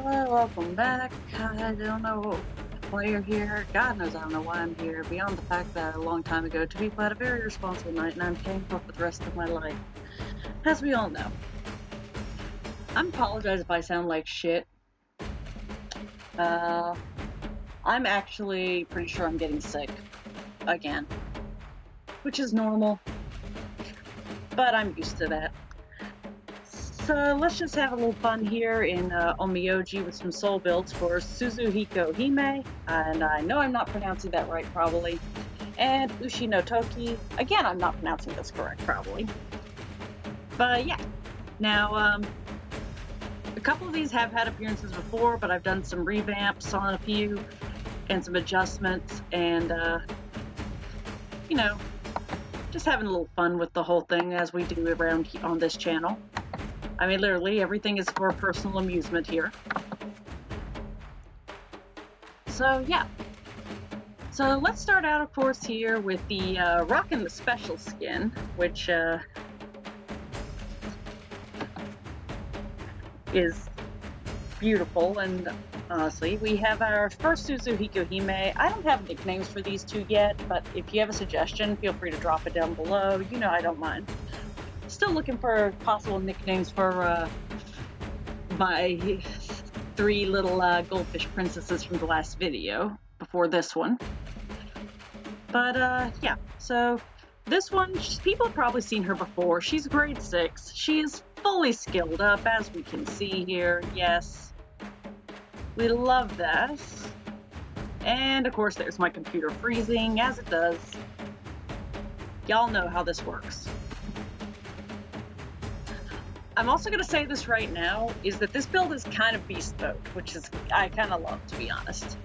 Welcome back. I don't know why you're here. God knows I don't know why I'm here, beyond the fact that a long time ago, two people had a very responsible night and I'm paying for it for the rest of my life. As we all know. I apologize if I sound like shit. I'm actually pretty sure I'm getting sick. Again. Which is normal. But I'm used to that. So let's just have a little fun here in Onmyoji with some soul builds for Suzuhikohime, and I know I'm not pronouncing that right probably, and Ushi no Toki. Again, I'm not pronouncing this correct probably. But yeah, now a couple of these have had appearances before, but I've done some revamps on a few and some adjustments, and you know, just having a little fun with the whole thing as we do around on this channel. I mean, literally, everything is for personal amusement here. So, yeah. So, let's start out, of course, here with the rockin' the special skin, which is beautiful. And honestly, we have our first Suzuhikohime. I don't have nicknames for these two yet, but if you have a suggestion, feel free to drop it down below. You know I don't mind. Still looking for possible nicknames for my three little goldfish princesses from the last video before this one. But yeah, so this one, people have probably seen her before. She's grade 6. She is fully skilled up, as we can see here. Yes, we love that. And of course, there's my computer freezing, as it does. Y'all know how this works. I'm also going to say this right now, is that this build is kind of beast mode, which is I kind of love, to be honest.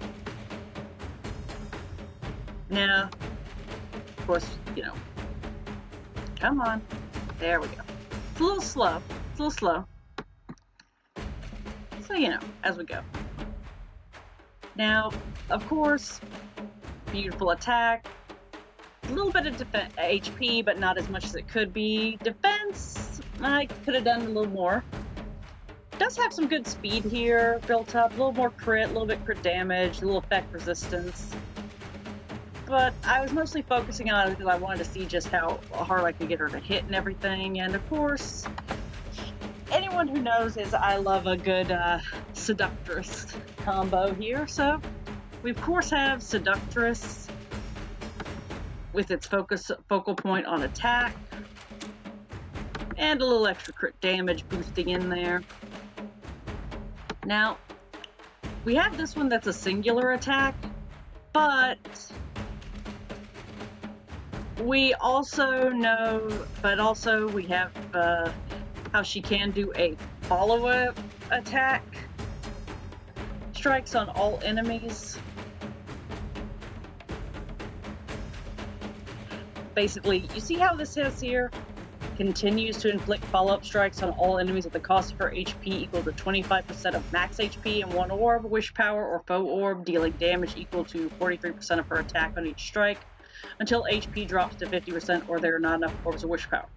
Now, of course, you know, come on, there we go. It's a little slow, it's a little slow. So, you know, as we go. Now, of course, beautiful attack, a little bit of HP, but not as much as it could be. Defense, I could have done a little more. It does have some good speed here built up, a little more crit, a little bit crit damage, a little effect resistance. But I was mostly focusing on it because I wanted to see just how hard I could get her to hit and everything. And of course, anyone who knows is I love a good Seductress combo here. So we of course have Seductress with its focal point on attack, and a little extra crit damage boosting in there. Now, we have this one that's a singular attack, but we also know, we have how she can do a follow-up attack. Strikes on all enemies. Basically, you see how this says here? Continues to inflict follow-up strikes on all enemies at the cost of her HP equal to 25% of max HP in one orb, wish power, or foe orb, dealing damage equal to 43% of her attack on each strike, until HP drops to 50% or there are not enough orbs of wish power.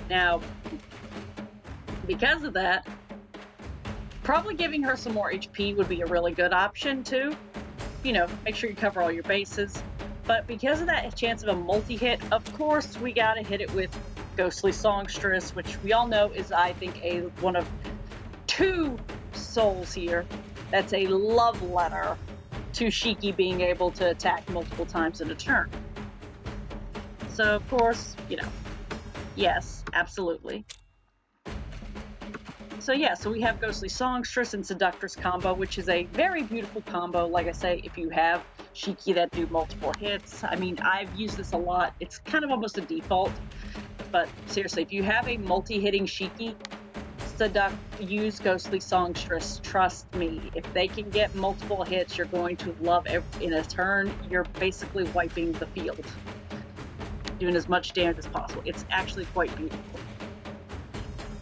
Now, because of that, probably giving her some more HP would be a really good option too. You know, make sure you cover all your bases. But because of that chance of a multi-hit, of course, we gotta hit it with Ghostly Songstress, which we all know is, I think, one of two souls here. That's a love letter to Shiki being able to attack multiple times in a turn. So, of course, you know, yes, absolutely. So yeah, so we have Ghostly Songstress and Seductress combo, which is a very beautiful combo. Like I say, if you have Shiki that do multiple hits, I mean, I've used this a lot. It's kind of almost a default, but seriously, if you have a multi-hitting Shiki, use Ghostly Songstress. Trust me, if they can get multiple hits, you're going to love in a turn. You're basically wiping the field, doing as much damage as possible. It's actually quite beautiful.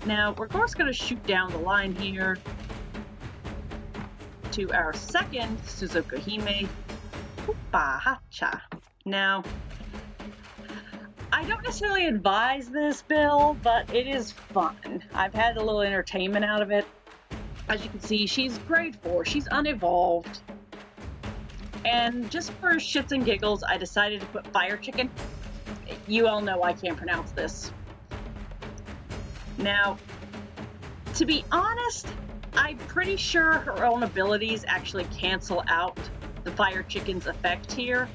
Now, we're of course going to shoot down the line here to our second Suzuhikohime, Hacha. Now, I don't necessarily advise this build, but it is fun. I've had a little entertainment out of it. As you can see, she's grade 4. She's unevolved. And just for shits and giggles, I decided to put Fire Chicken. You all know I can't pronounce this. Now, to be honest, I'm pretty sure her own abilities actually cancel out the Fire Chicken's effect here.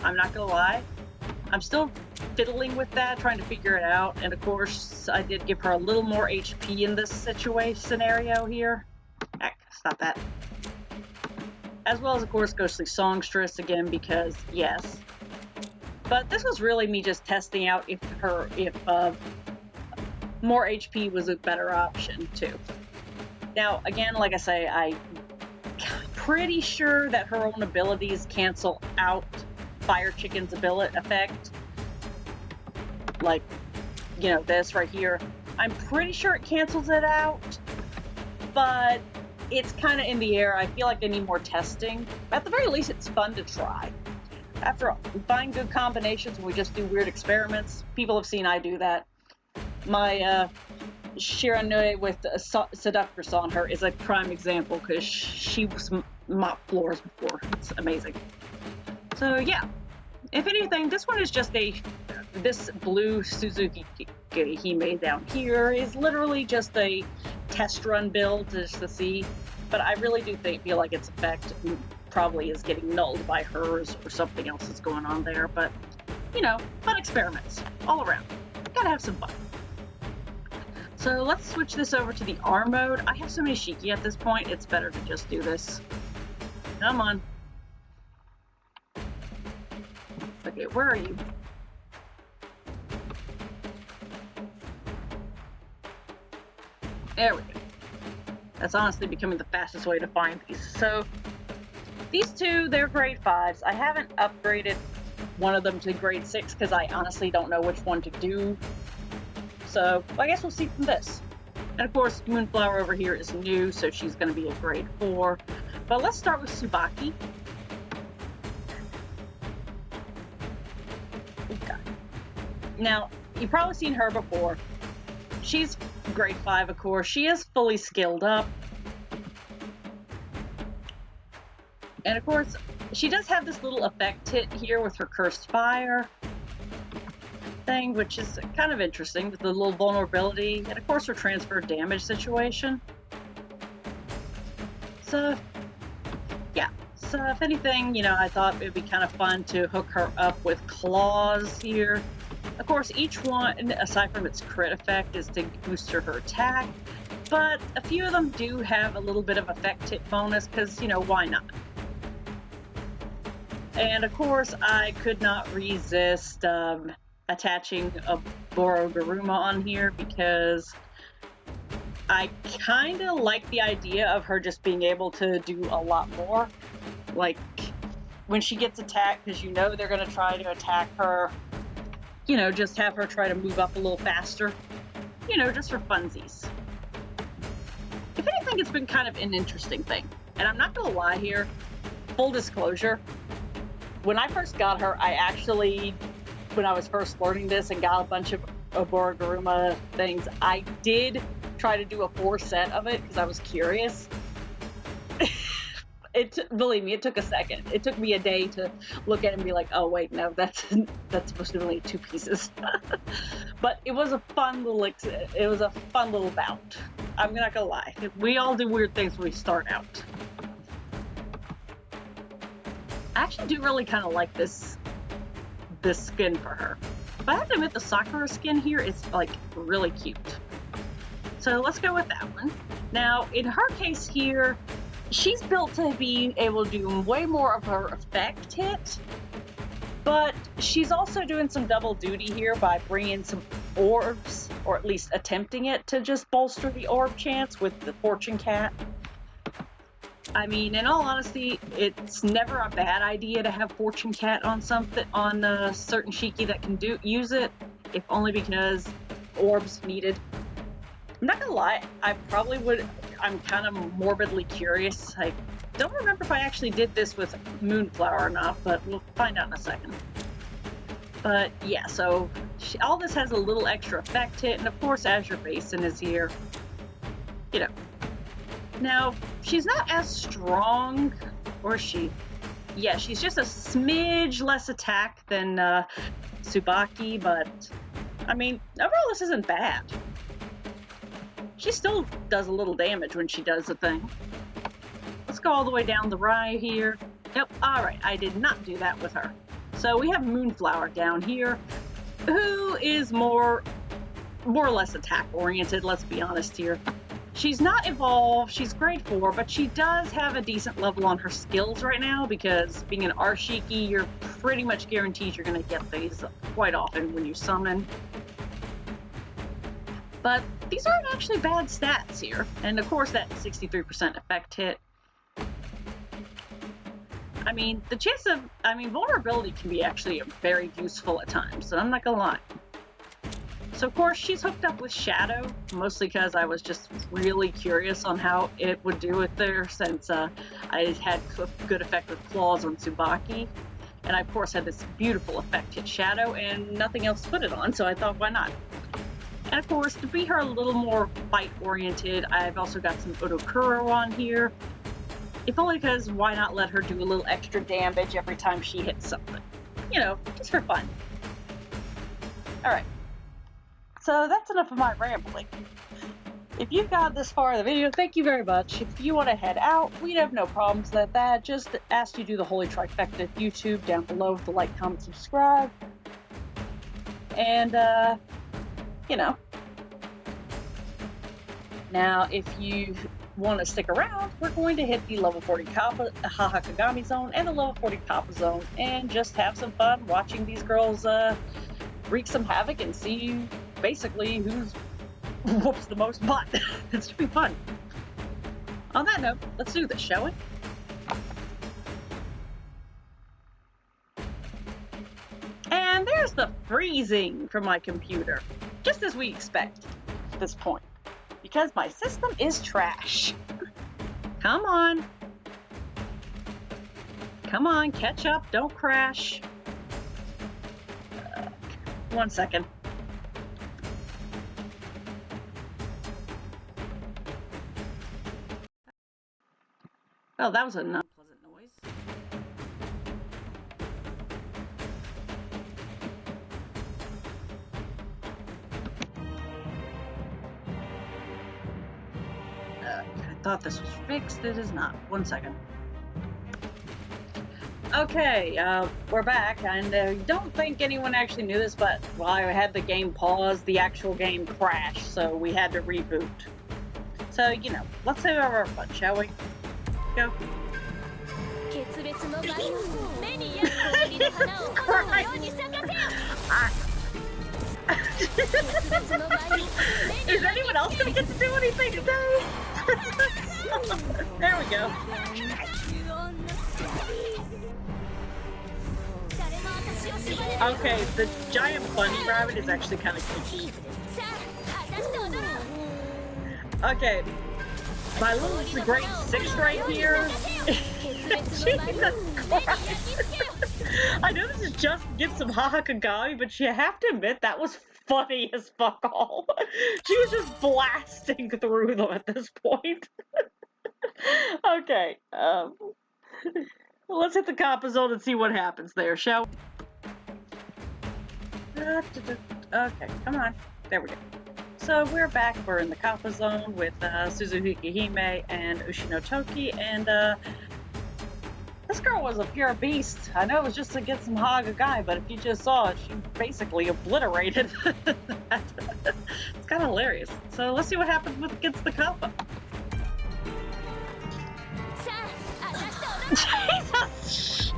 I'm not gonna lie. I'm still fiddling with that, trying to figure it out. And of course, I did give her a little more HP in this scenario here. Heck, stop that. As well as, of course, Ghostly Songstress again, because yes. But this was really me just testing out if more HP was a better option too. Now, again, like I say, I'm pretty sure that her own abilities cancel out Fire Chicken's effect. Like, you know, this right here. I'm pretty sure it cancels it out, but it's kind of in the air. I feel like I need more testing. At the very least, it's fun to try. After find good combinations, we just do weird experiments. People have seen I do that. My Shiranui with Seductress on her is a prime example because she was mopped floors before. It's amazing. So yeah, if anything, this one is just this blue Suzuhikohime down here is literally just a test run build just to see. But I really do feel like its effect probably is getting nulled by hers or something else that's going on there. But, you know, fun experiments all around. Gotta have some fun. So let's switch this over to the R mode. I have so many Shiki at this point, it's better to just do this. Come on. Okay, where are you? There we go. That's honestly becoming the fastest way to find these. So, these two, they're grade 5s. I haven't upgraded one of them to grade 6 because I honestly don't know which one to do. So, I guess we'll see from this. And of course, Moonflower over here is new, so she's going to be a grade 4. But let's start with Tsubaki. Okay. Now, you've probably seen her before. She's grade 5, of course. She is fully skilled up. And of course, she does have this little effect hit here with her Cursed Fire thing, which is kind of interesting with the little vulnerability. And of course, her transfer damage situation. So, yeah. So, if anything, you know, I thought it would be kind of fun to hook her up with claws here. Of course, each one, aside from its crit effect, is to boost her attack. But a few of them do have a little bit of effect hit bonus, because, you know, why not? And of course, I could not resist attaching a Borogaruma on here, because I kind of like the idea of her just being able to do a lot more. Like, when she gets attacked, because you know they're going to try to attack her, you know, just have her try to move up a little faster. You know, just for funsies. If anything, it's been kind of an interesting thing. And I'm not going to lie here, full disclosure, when I first got her, I actually, when I was first learning this and got a bunch of Borogaruma things, I did try to do a 4 set of it because I was curious. Believe me, it took a second. It took me a day to look at it and be like, oh wait, no, that's supposed to be only 2 pieces. But it was a fun little bout. I'm not gonna lie. We all do weird things when we start out. I actually do really kind of like this skin for her. But I have to admit, the Sakura skin here is like really cute. So let's go with that one. Now, in her case here, she's built to be able to do way more of her effect hit, but she's also doing some double duty here by bringing some orbs, or at least attempting it to just bolster the orb chance with the Fortune Cat. I mean, in all honesty, it's never a bad idea to have Fortune Cat on something, on a certain Shiki that can use it, if only because orbs needed. I'm not gonna lie, I probably would. I'm kind of morbidly curious. I don't remember if I actually did this with Moonflower or not, but we'll find out in a second. But yeah, so all this has a little extra effect hit, and of course Azure Basin is here. You know, Now, she's not as strong, or is she? Yeah, she's just a smidge less attack than Tsubaki, but I mean, overall this isn't bad. She still does a little damage when she does a thing. Let's go all the way down the right here. Nope, alright, I did not do that with her. So we have Moonflower down here, who is more or less attack oriented, let's be honest here. She's not evolved, she's grade 4, but she does have a decent level on her skills right now, because being an Arshiki, you're pretty much guaranteed you're going to get these quite often when you summon. But these aren't actually bad stats here, and of course that 63% effect hit. I mean, vulnerability can be actually very useful at times, so I'm not gonna lie. So of course she's hooked up with Shadow, mostly because I was just really curious on how it would do with her, since I had good effect with Claws on Tsubaki, and I of course had this beautiful effect hit Shadow, and nothing else to put it on, so I thought, why not? And of course, to be her a little more fight-oriented, I've also got some Odokuro on here. If only because why not let her do a little extra damage every time she hits something? You know, just for fun. Alright. So that's enough of my rambling. If you've got this far in the video, thank you very much. If you want to head out, we'd have no problems with that. Just ask you to do the holy trifecta of YouTube down below with the like, comment, subscribe. And, you know. Now, if you want to stick around, we're going to hit the level 40 Kappa Hahakagami zone and the level 40 Kappa zone and just have some fun watching these girls wreak some havoc and see basically who's whoops the most butt. It's gonna be fun. On that note, let's do this, shall we? And there's the freezing from my computer, just as we expect at this point. Because my system is trash. Come on. Come on, catch up, don't crash. 1 second. Oh, that was a not pleasant noise. I thought this was fixed. It is not. 1 second. Okay, we're back, and I don't think anyone actually knew this, but while I had the game paused, the actual game crashed, so we had to reboot. So, you know, let's save our fun, shall we? Go. Is anyone else gonna get to do anything today? There we go. Okay, the giant bunny rabbit is actually kind of cute. Okay, my little grade 6 right here. Jesus Christ. I know this is just to get some Hahakagami, but you have to admit that was funny as fuck all. She was just blasting through them at this point. Okay, let's hit the Kappa zone and see what happens there, shall we? Okay, come on. There we go. So we're back. We're in the Kappa zone with Suzuhikohime and Ushi no Toki, and this girl was a pure beast. I know it was just to get some Hahakagami, but if you just saw it, she basically obliterated. It's kind of hilarious. So let's see what happens against the Kappa. Jesus!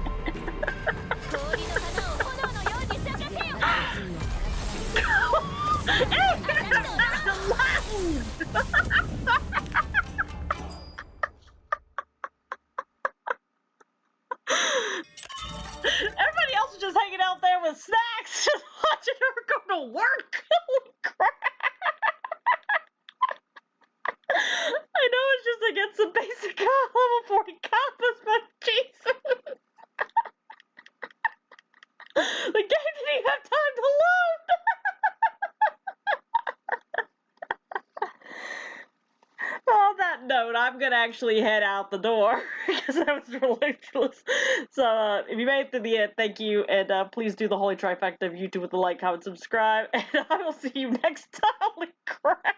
Everybody else is just hanging out there with snacks, just watching her go to work. Holy crap! I know it's just against the basic level 40 Kappas, but Jesus! The game didn't even have time to load! Oh, that note, I'm gonna actually head out the door because that was ridiculous. So if you made it to the end, thank you, and please do the holy trifecta of YouTube with the like, comment, subscribe, and I will see you next time. Holy crap!